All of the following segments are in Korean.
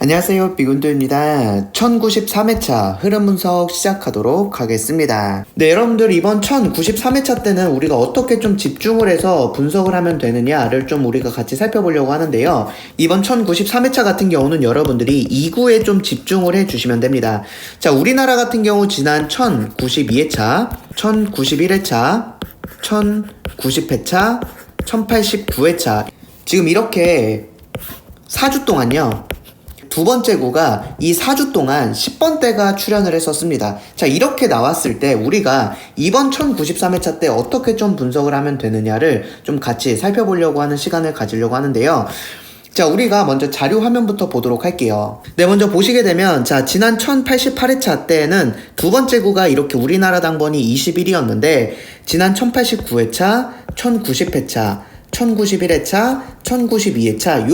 안녕하세요, 비군도입니다. 1093회차 흐름 분석 시작하도록 하겠습니다. 네, 여러분들 이번 1093회차 때는 우리가 어떻게 좀 집중을 해서 분석을 하면 되느냐를 좀 우리가 같이 살펴보려고 하는데요. 이번 1093회차 같은 경우는 여러분들이 2구에 좀 집중을 해주시면 됩니다. 자, 우리나라 같은 경우 지난 1092회차, 1091회차, 1090회차, 1089회차 지금 이렇게 4주 동안요. 두 번째 구가 이 4주 동안 10번대가 출연을 했었습니다. 자, 이렇게 나왔을 때 우리가 이번 1093회차 때 어떻게 좀 분석을 하면 되느냐를 좀 같이 살펴보려고 하는 시간을 가지려고 하는데요. 자, 우리가 먼저 자료 화면부터 보도록 할게요. 네, 먼저 보시게 되면 자, 지난 1088회차 때는 두 번째 구가 이렇게 우리나라 당번이 21이었는데 지난 1089회차, 1090회차, 1091회차, 1092회차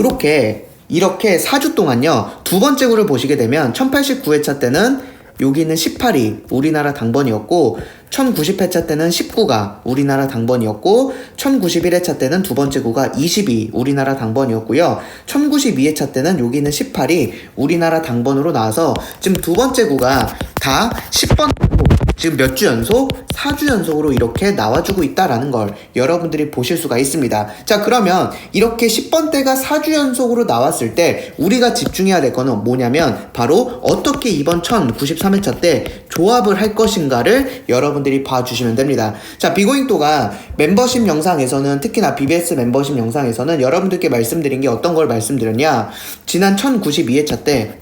이렇게 4주 동안요. 두 번째 구를 보시게 되면 1089회차 때는 여기 있는 18이 우리나라 당번이었고 1090회차 때는 19가 우리나라 당번이었고 1091회차 때는 두 번째 구가 20이 우리나라 당번이었고요. 1092회차 때는 여기 있는 18이 우리나라 당번으로 나와서 지금 두 번째 구가 다 10번으로 지금 몇 주 연속? 4주 연속으로 이렇게 나와주고 있다라는 걸 여러분들이 보실 수가 있습니다. 자, 그러면 이렇게 10번대가 4주 연속으로 나왔을 때 우리가 집중해야 될 거는 뭐냐면 바로 어떻게 이번 1093회차 때 조합을 할 것인가를 여러분들이 봐주시면 됩니다. 자, 비고잉또가 멤버십 영상에서는 특히나 BBS 멤버십 영상에서는 여러분들께 말씀드린 게 어떤 걸 말씀드렸냐, 지난 1092회차 때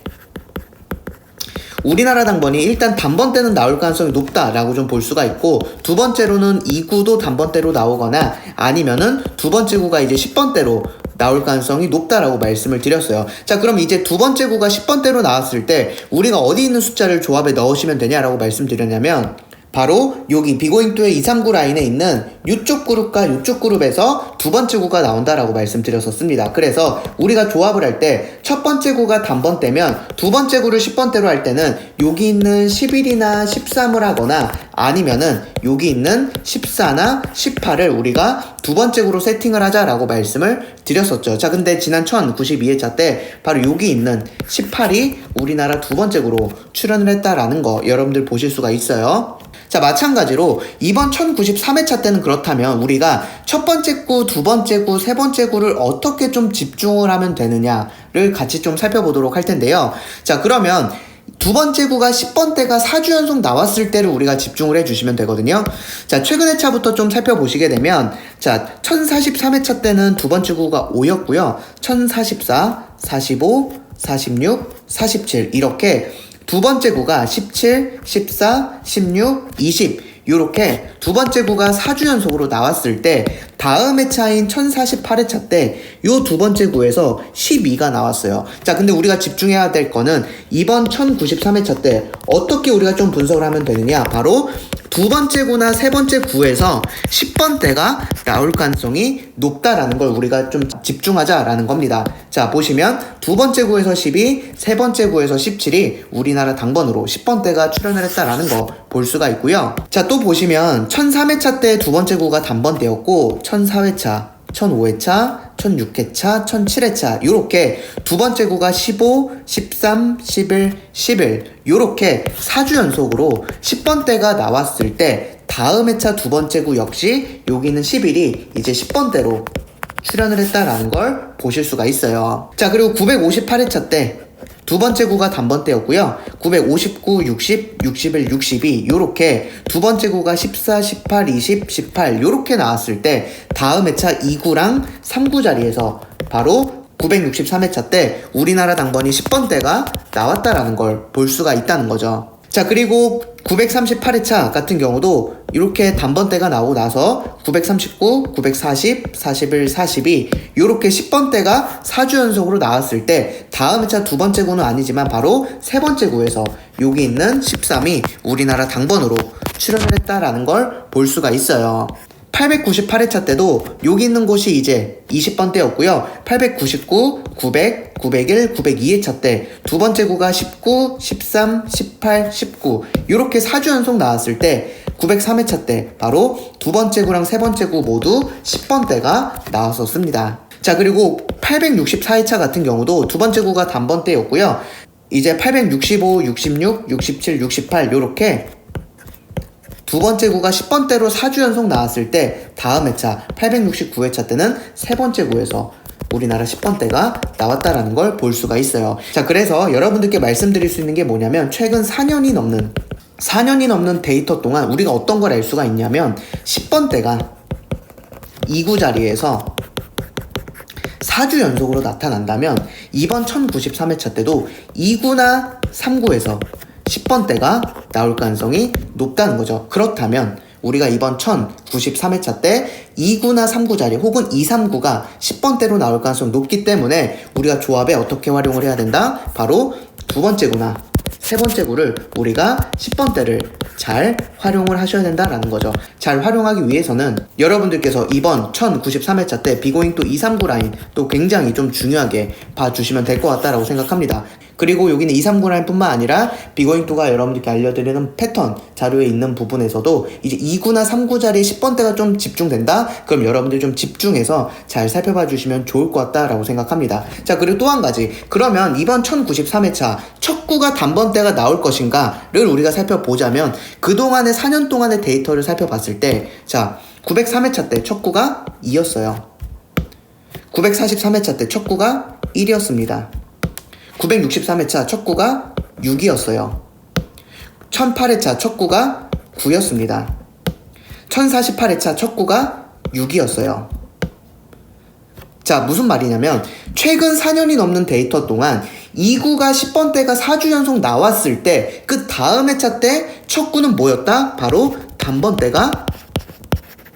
우리나라 당번이 일단 단번대는 나올 가능성이 높다라고 좀 볼 수가 있고, 두 번째로는 2구도 단번대로 나오거나 아니면은 두 번째 구가 이제 10번대로 나올 가능성이 높다라고 말씀을 드렸어요. 자, 그럼 이제 두 번째 구가 10번대로 나왔을 때 우리가 어디 있는 숫자를 조합에 넣으시면 되냐라고 말씀드렸냐면 바로 여기 비고잉2의 239 라인에 있는 이쪽 그룹과 이쪽 그룹에서 두 번째 구가 나온다라고 말씀드렸었습니다. 그래서 우리가 조합을 할 때 첫 번째 구가 단번대면 두 번째 구를 10번대로 할 때는 여기 있는 11이나 13을 하거나 아니면은 여기 있는 14나 18을 우리가 두 번째 구로 세팅을 하자라고 말씀을 드렸었죠. 자, 근데 지난 1092회차 때 바로 여기 있는 18이 우리나라 두 번째 구로 출연을 했다라는 거 여러분들 보실 수가 있어요. 자, 마찬가지로 이번 1093회차 때는 그렇다면 우리가 첫 번째 구, 두 번째 구, 세 번째 구를 어떻게 좀 집중을 하면 되느냐를 같이 좀 살펴보도록 할 텐데요. 자, 그러면 두 번째 구가 10번대가 4주 연속 나왔을 때를 우리가 집중을 해주시면 되거든요. 자, 최근 회차부터 좀 살펴보시게 되면 자, 1043회차 때는 두 번째 구가 5였고요. 1044, 45, 46, 47 이렇게 두 번째 구가 17, 14, 16, 20 요렇게 두 번째 구가 4주 연속으로 나왔을 때 다음 회차인 1048회차 때 요 두 번째 구에서 12가 나왔어요. 자, 근데 우리가 집중해야 될 거는 이번 1093회차 때 어떻게 우리가 좀 분석을 하면 되느냐, 바로 두 번째 구나 세 번째 구에서 10번대가 나올 가능성이 높다라는 걸 우리가 좀 집중하자라는 겁니다. 자, 보시면 두 번째 구에서 10이, 세 번째 구에서 17이 우리나라 당번으로 10번대가 출연을 했다라는 거 볼 수가 있고요. 자, 또 보시면 1003회차 때 두 번째 구가 단번대였고 1004회차, 1005회차, 1006회차, 1007회차 요렇게 두 번째 구가 15, 13, 11, 11 요렇게 4주 연속으로 10번대가 나왔을 때 다음 회차 두 번째 구 역시 여기는 11이 이제 10번대로 출연을 했다라는 걸 보실 수가 있어요. 자, 그리고 958회차 때 두 번째 구가 단번대였고요. 959, 60, 61, 62 요렇게 두 번째 구가 14, 18, 20, 18 요렇게 나왔을 때 다음 회차 2구랑 3구 자리에서 바로 963회차 때 우리나라 당번이 10번대가 나왔다라는 걸 볼 수가 있다는 거죠. 자, 그리고 938회차 같은 경우도 이렇게 단번대가 나오고 나서 939, 940, 41, 42 이렇게 10번대가 4주 연속으로 나왔을 때 다음 회차 두 번째 구는 아니지만 바로 세 번째 구에서 여기 있는 13이 우리나라 당번으로 출연을 했다라는 걸 볼 수가 있어요. 898회차 때도 여기 있는 곳이 이제 20번대였고요. 899, 900, 901, 902회차 때 두 번째 구가 19, 13, 18, 19 이렇게 4주 연속 나왔을 때 903회차 때 바로 두 번째 구랑 세 번째 구 모두 10번대가 나왔었습니다. 자, 그리고 864회차 같은 경우도 두 번째 구가 단번대였고요. 이제 865, 66, 67, 68 요렇게 두 번째 구가 10번대로 4주 연속 나왔을 때 다음 회차 869회차 때는 세 번째 구에서 우리나라 10번대가 나왔다라는 걸 볼 수가 있어요. 자, 그래서 여러분들께 말씀드릴 수 있는 게 뭐냐면 최근 4년이 넘는 데이터 동안 우리가 어떤 걸 알 수가 있냐면 10번대가 2구 자리에서 4주 연속으로 나타난다면 이번 1093회차 때도 2구나 3구에서 10번대가 나올 가능성이 높다는 거죠. 그렇다면 우리가 이번 1093회차 때 2구나 3구 자리 혹은 2, 3구가 10번대로 나올 가능성이 높기 때문에 우리가 조합에 어떻게 활용을 해야 된다? 바로 두 번째 구나 세 번째 구를 우리가 10번대를 잘 활용을 하셔야 된다라는 거죠. 잘 활용하기 위해서는 여러분들께서 이번 1093회차 때 비고잉 또 2, 3구 라인 또 굉장히 좀 중요하게 봐주시면 될 것 같다라고 생각합니다. 그리고 여기는 2, 3구 라인 뿐만 아니라 비고잉2가 여러분들께 알려드리는 패턴 자료에 있는 부분에서도 이제 2구나 3구 자리에 10번대가 좀 집중된다? 그럼 여러분들 좀 집중해서 잘 살펴봐 주시면 좋을 것 같다라고 생각합니다. 자, 그리고 또 한 가지. 그러면 이번 1093회차 첫 구가 단번대가 나올 것인가를 우리가 살펴보자면 그동안의 4년 동안의 데이터를 살펴봤을 때 자, 903회차 때 첫 구가 2였어요. 943회차 때 첫 구가 1이었습니다. 963회차 첫 구가 6이었어요. 1008회차 첫 구가 9였습니다. 1048회차 첫 구가 6이었어요. 자, 무슨 말이냐면 최근 4년이 넘는 데이터 동안 2구가 10번대가 4주 연속 나왔을 때 그 다음 회차 때 첫 구는 뭐였다? 바로 단번대가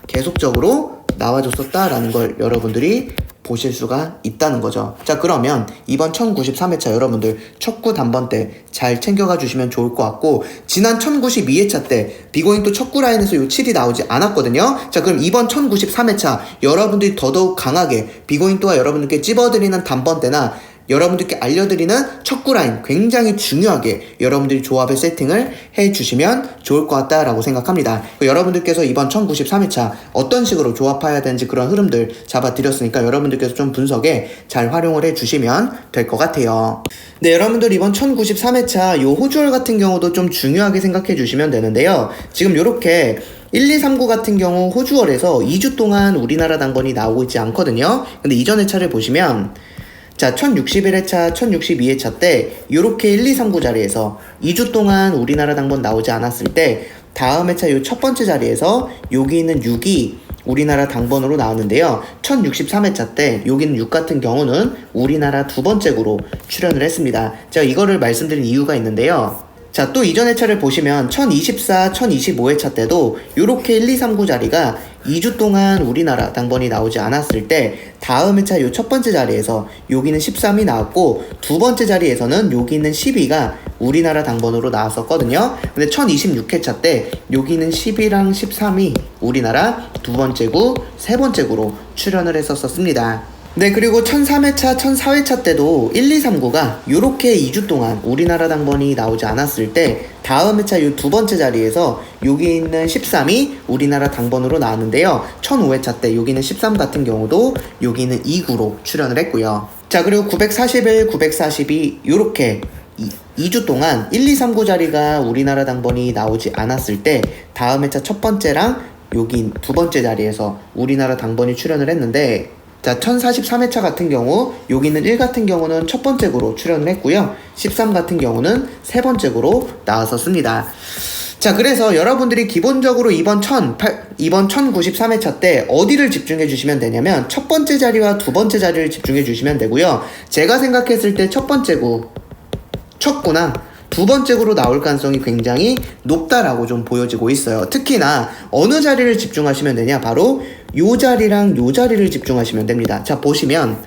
계속적으로 나와줬었다라는 걸 여러분들이 보실 수가 있다는 거죠. 자, 그러면 이번 1093회차 여러분들 첫 구 단번대 잘 챙겨가 주시면 좋을 것 같고 지난 1092회차 때 비고잉 또 첫 구 라인에서 요 7이 나오지 않았거든요. 자, 그럼 이번 1093회차 여러분들이 더더욱 강하게 비고잉 또가 여러분들께 찝어드리는 단번대나 여러분들께 알려드리는 첫 구 라인 굉장히 중요하게 여러분들이 조합의 세팅을 해주시면 좋을 것 같다라고 생각합니다. 여러분들께서 이번 1093회차 어떤 식으로 조합해야 되는지 그런 흐름들 잡아드렸으니까 여러분들께서 좀 분석에 잘 활용을 해주시면 될 것 같아요. 네, 여러분들 이번 1093회차 요 호주얼 같은 경우도 좀 중요하게 생각해 주시면 되는데요. 지금 요렇게 1, 2, 3구 같은 경우 호주얼에서 2주 동안 우리나라 당번이 나오고 있지 않거든요. 근데 이전 회차를 보시면 자, 1061회차, 1062회차 때 요렇게 1, 2, 3구 자리에서 2주 동안 우리나라 당번 나오지 않았을 때 다음 회차 요 첫 번째 자리에서 여기 있는 6이 우리나라 당번으로 나왔는데요. 1063회차 때 여기는 6 같은 경우는 우리나라 두 번째 구로 출연을 했습니다. 제가 이거를 말씀드린 이유가 있는데요. 자, 또 이전 회차를 보시면 1024, 1025회차 때도 요렇게 1, 2, 3구 자리가 2주 동안 우리나라 당번이 나오지 않았을 때 다음 회차 요 첫 번째 자리에서 여기는 13이 나왔고 두 번째 자리에서는 여기 있는 12가 우리나라 당번으로 나왔었거든요. 근데 1026회차 때 여기는 10이랑 13이 우리나라 두 번째 구, 세 번째 구로 출연을 했었습니다. 네, 그리고 1003회차, 1004회차 때도 1, 2, 3구가 요렇게 2주 동안 우리나라 당번이 나오지 않았을 때 다음 회차 요 두 번째 자리에서 여기 있는 13이 우리나라 당번으로 나왔는데요. 1005회차 때 여기는 13 같은 경우도 여기는 2구로 출연을 했고요. 자, 그리고 941, 942 요렇게 2주 동안 1, 2, 3구 자리가 우리나라 당번이 나오지 않았을 때 다음 회차 첫 번째랑 여기 두 번째 자리에서 우리나라 당번이 출연을 했는데 자, 1043회차 같은 경우 여기는 1 같은 경우는 첫 번째 구로 출연을 했고요. 13 같은 경우는 세 번째 구로 나왔었습니다. 자, 그래서 여러분들이 기본적으로 이번 1093회차 때 어디를 집중해 주시면 되냐면 첫 번째 자리와 두 번째 자리를 집중해 주시면 되고요. 제가 생각했을 때 첫 번째 구, 첫 구나 두 번째 구로 나올 가능성이 굉장히 높다라고 좀 보여지고 있어요. 특히나 어느 자리를 집중하시면 되냐? 바로 요 자리랑 요 자리를 집중하시면 됩니다. 자, 보시면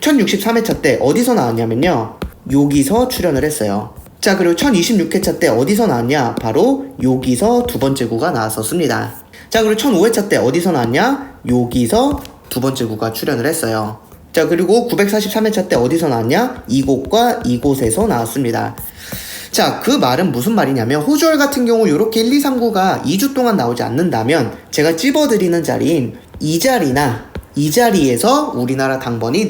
1063회차 때 어디서 나왔냐면요. 여기서 출연을 했어요. 자, 그리고 1026회차 때 어디서 나왔냐? 바로 여기서 두 번째 구가 나왔었습니다. 자, 그리고 1005회차 때 어디서 나왔냐? 여기서 두 번째 구가 출연을 했어요. 자, 그리고 943회차 때 어디서 나왔냐? 이곳과 이곳에서 나왔습니다. 자, 그 말은 무슨 말이냐면 호주얼 같은 경우 요렇게 1, 2, 3구가 2주 동안 나오지 않는다면 제가 찝어드리는 자리인 이 자리나 이 자리에서 우리나라 당번이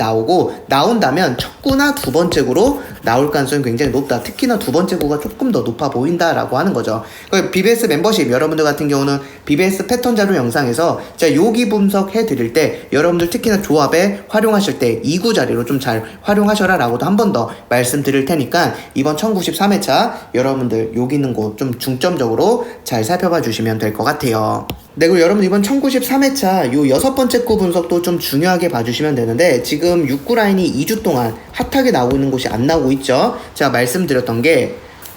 나온다면 첫 구나 두 번째 구로 나올 가능성이 굉장히 높다. 특히나 두 번째 구가 조금 더 높아 보인다라고 하는 거죠. BBS membership 여러분들 같은 경우는 BBS 패턴 자료 영상에서 제가 요기 분석해 드릴 때 여러분들 특히나 조합에 활용하실 때 2구 자리로 좀 잘 활용하셔라 라고도 한 번 더 말씀드릴 테니까 이번 1093회차 여러분들 여기 있는 곳 좀 중점적으로 잘 살펴봐 주시면 될 것 같아요. 네, 그리고 여러분 이번 1093회차 요 6번째 구 분석도 좀 중요하게 봐주시면 되는데 지금 6구 라인이 2주 동안 핫하게 나오고 있는 곳이 안 나오고 있죠. 제가 말씀드렸던 게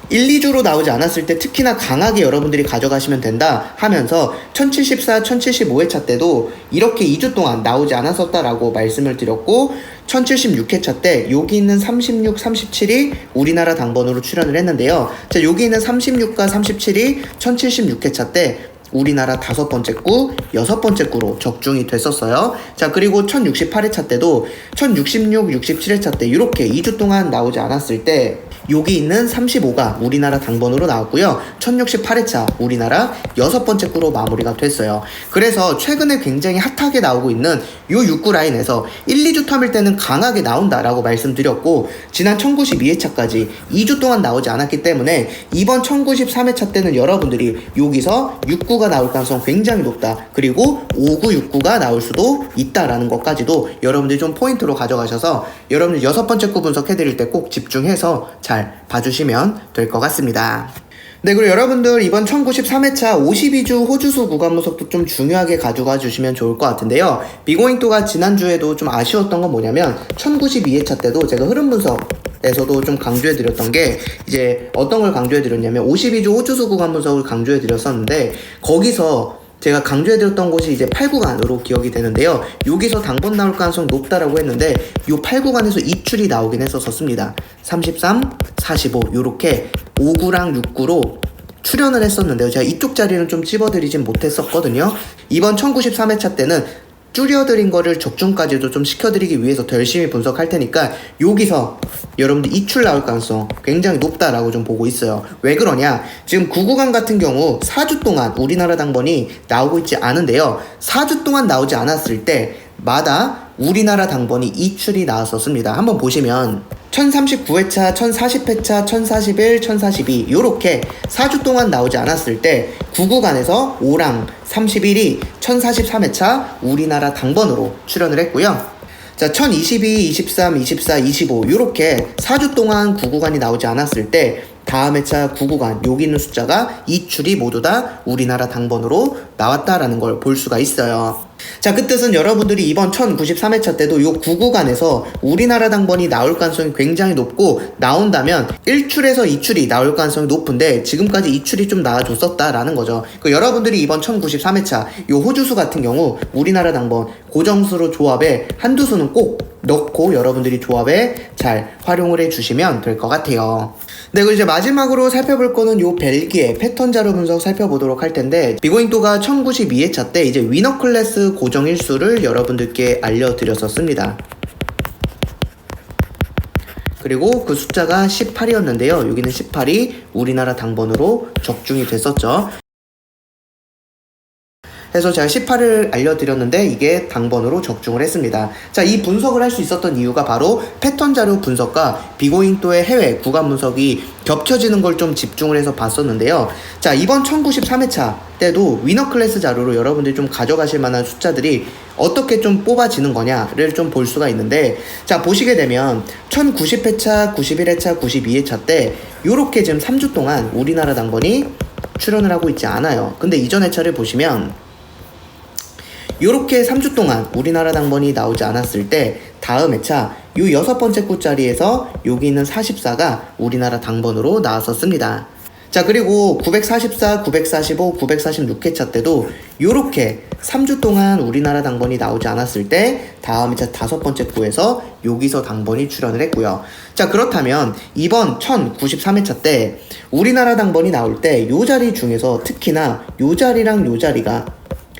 1, 2주로 나오지 않았을 때 특히나 강하게 여러분들이 가져가시면 된다 하면서 1074, 1075회차 때도 이렇게 2주 동안 나오지 않았었다라고 말씀을 드렸고 1076회차 때 여기 있는 36, 37이 우리나라 당번으로 출연을 했는데요. 자, 여기 있는 36과 37이 1076회차 때 우리나라 5번째 구, 6번째 구로 적중이 됐었어요. 자, 그리고 1068회차 때도 1066, 67회차 때 이렇게 2주 동안 나오지 않았을 때 여기 있는 35가 우리나라 당번으로 나왔고요. 1068회차 우리나라 6번째 구로 마무리가 됐어요. 그래서 최근에 굉장히 핫하게 나오고 있는 요 6구 라인에서 1, 2주 텀일 때는 강하게 나온다라고 말씀드렸고 지난 1092회차까지 2주 동안 나오지 않았기 때문에 이번 1093회차 때는 여러분들이 여기서 6구가 나올 가능성 굉장히 높다. 그리고 5구, 6구가 나올 수도 있다라는 것까지도 여러분들이 좀 포인트로 가져가셔서 여러분들 6번째 구 분석해드릴 때 꼭 집중해서 잘 봐주시면 될 것 같습니다. 네, 그리고 여러분들 이번 1093회차 52주 호주수 구간 분석도 좀 중요하게 가져가 주시면 좋을 것 같은데요. 비고잉토가 지난주에도 좀 아쉬웠던 건 뭐냐면 1092회차 때도 제가 흐름 분석에서도 좀 강조해 드렸던 게 이제 어떤 걸 강조해 드렸냐면 52주 호주수 구간 분석을 강조해 드렸었는데 거기서 제가 강조해드렸던 곳이 이제 8구간으로 기억이 되는데요. 여기서 당번 나올 가능성 높다라고 했는데 이 8구간에서 입출이 나오긴 했었습니다. 33, 45 요렇게 5구랑 6구로 출연을 했었는데요. 제가 이쪽 자리는 좀 찝어드리진 못했었거든요. 이번 1093회차 때는 줄여드린 거를 적중까지도 좀 시켜드리기 위해서 더 열심히 분석할 테니까 여기서 여러분들 이출 나올 가능성 굉장히 높다라고 좀 보고 있어요. 왜 그러냐? 지금 9구간 같은 경우 4주 동안 우리나라 당번이 나오고 있지 않은데요. 4주 동안 나오지 않았을 때마다 우리나라 당번이 이출이 나왔었습니다. 한번 보시면 1039회차, 1040회차, 1041, 1042 요렇게 4주 동안 나오지 않았을 때 9구간에서 5랑 31이 1043회차 우리나라 당번으로 출연을 했고요. 자, 1022, 23, 24, 25 요렇게 4주 동안 9구간이 나오지 않았을 때 다음 회차 9구간 여기 있는 숫자가 이출이 모두 다 우리나라 당번으로 나왔다라는 걸 볼 수가 있어요. 자, 그 뜻은 여러분들이 이번 1093회차 때도 이 9구간에서 우리나라 당번이 나올 가능성이 굉장히 높고 나온다면 1출에서 2출이 나올 가능성이 높은데 지금까지 2출이 좀 나와줬었다라는 거죠. 여러분들이 이번 1093회차 이 호주수 같은 경우 우리나라 당번 고정수로 조합에 한두 수는 꼭 넣고 여러분들이 조합에 잘 활용을 해주시면 될 것 같아요. 네, 그리고 이제 마지막으로 살펴볼 거는 요 벨기에 패턴 자료 분석 살펴보도록 할 텐데 비고잉토가 1092회차 때 이제 위너 클래스 고정 일수를 여러분들께 알려드렸었습니다. 그리고 그 숫자가 18이었는데요. 여기는 18이 우리나라 당번으로 적중이 됐었죠. 해서 제가 18을 알려드렸는데 이게 당번으로 적중을 했습니다. 자, 이 분석을 할 수 있었던 이유가 바로 패턴 자료 분석과 비고잉토의 해외 구간 분석이 겹쳐지는 걸 좀 집중을 해서 봤었는데요. 자, 이번 1093회차 때도 위너 클래스 자료로 여러분들이 좀 가져가실 만한 숫자들이 어떻게 좀 뽑아지는 거냐를 좀 볼 수가 있는데 자, 보시게 되면 1090회차, 91회차, 92회차 때 요렇게 지금 3주 동안 우리나라 당번이 출연을 하고 있지 않아요. 근데 이전 회차를 보시면 요렇게 3주 동안 우리나라 당번이 나오지 않았을 때 다음 회차 요 6번째 구자리에서 여기 있는 44가 우리나라 당번으로 나왔었습니다. 자, 그리고 944, 945, 946회차 때도 요렇게 3주 동안 우리나라 당번이 나오지 않았을 때 다음 회차 5번째 구에서 여기서 당번이 출연을 했고요. 자, 그렇다면 이번 1093회차 때 우리나라 당번이 나올 때 요 자리 중에서 특히나 요 자리랑 요 자리가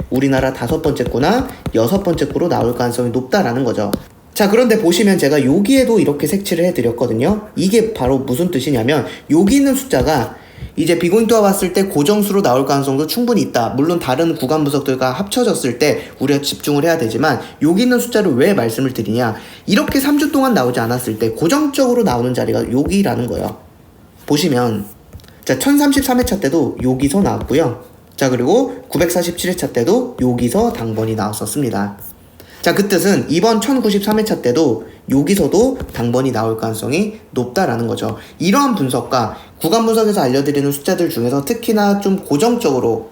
우리나라 5번째 구나 6번째 구로 나올 가능성이 높다라는 거죠. 자, 그런데 보시면 제가 여기에도 이렇게 색칠을 해드렸거든요. 이게 바로 무슨 뜻이냐면 여기 있는 숫자가 이제 비고잉도와 봤을 때 고정수로 나올 가능성도 충분히 있다. 물론 다른 구간 분석들과 합쳐졌을 때 우리가 집중을 해야 되지만 여기 있는 숫자를 왜 말씀을 드리냐, 이렇게 3주 동안 나오지 않았을 때 고정적으로 나오는 자리가 여기라는 거예요. 보시면 자 1033회차 때도 여기서 나왔고요. 자 그리고 947회차 때도 여기서 당번이 나왔었습니다. 자 그 뜻은 이번 1093회차 때도 여기서도 당번이 나올 가능성이 높다라는 거죠. 이러한 분석과 구간 분석에서 알려드리는 숫자들 중에서 특히나 좀 고정적으로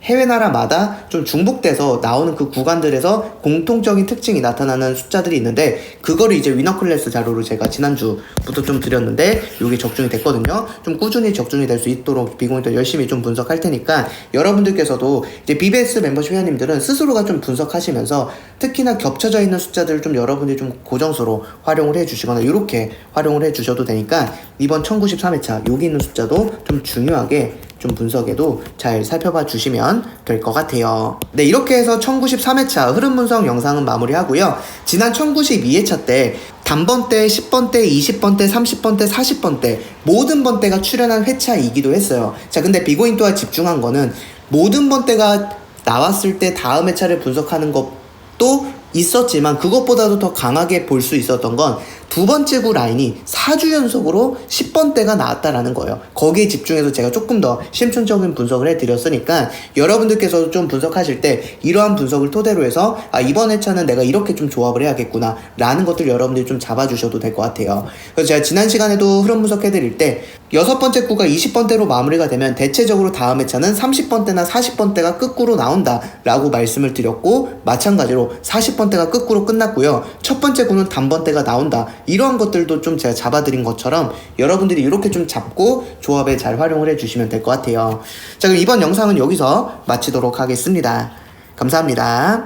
해외 나라마다 좀 중복돼서 나오는 그 구간들에서 공통적인 특징이 나타나는 숫자들이 있는데, 그거를 이제 위너클래스 자료로 제가 지난주부터 좀 드렸는데 이게 적중이 됐거든요. 좀 꾸준히 적중이 될 수 있도록 비공인도 열심히 좀 분석할 테니까 여러분들께서도 이제 BBS 멤버십 회원님들은 스스로가 좀 분석하시면서 특히나 겹쳐져 있는 숫자들을 좀 여러분들이 좀 고정수로 활용을 해주시거나 이렇게 활용을 해주셔도 되니까 이번 1093회차 여기 있는 숫자도 좀 중요하게 좀 분석에도 잘 살펴봐 주시면 될 것 같아요. 네, 이렇게 해서 1093회차 흐름 분석 영상은 마무리하고요. 지난 1092회차 때 단번대, 10번대, 20번대, 30번대, 40번대 모든 번대가 출연한 회차이기도 했어요. 자, 근데 비고인도와 집중한 거는 모든 번대가 나왔을 때 다음 회차를 분석하는 것도 있었지만 그것보다도 더 강하게 볼 수 있었던 건 두 번째 구 라인이 4주 연속으로 10번대가 나왔다라는 거예요. 거기에 집중해서 제가 조금 더 심층적인 분석을 해드렸으니까 여러분들께서도 좀 분석하실 때 이러한 분석을 토대로 해서 이번 회차는 내가 이렇게 좀 조합을 해야겠구나 라는 것들 여러분들이 좀 잡아주셔도 될 것 같아요. 그래서 제가 지난 시간에도 흐름 분석해드릴 때 6번째 구가 20번대로 마무리가 되면 대체적으로 다음 회차는 30번대나 40번대가 끝구로 나온다 라고 말씀을 드렸고, 마찬가지로 40번대가 끝구로 끝났고요. 첫 번째 구는 단번대가 나온다, 이러한 것들도 좀 제가 잡아드린 것처럼 여러분들이 이렇게 좀 잡고 조합에 잘 활용을 해주시면 될 것 같아요. 자, 그럼 이번 영상은 여기서 마치도록 하겠습니다. 감사합니다.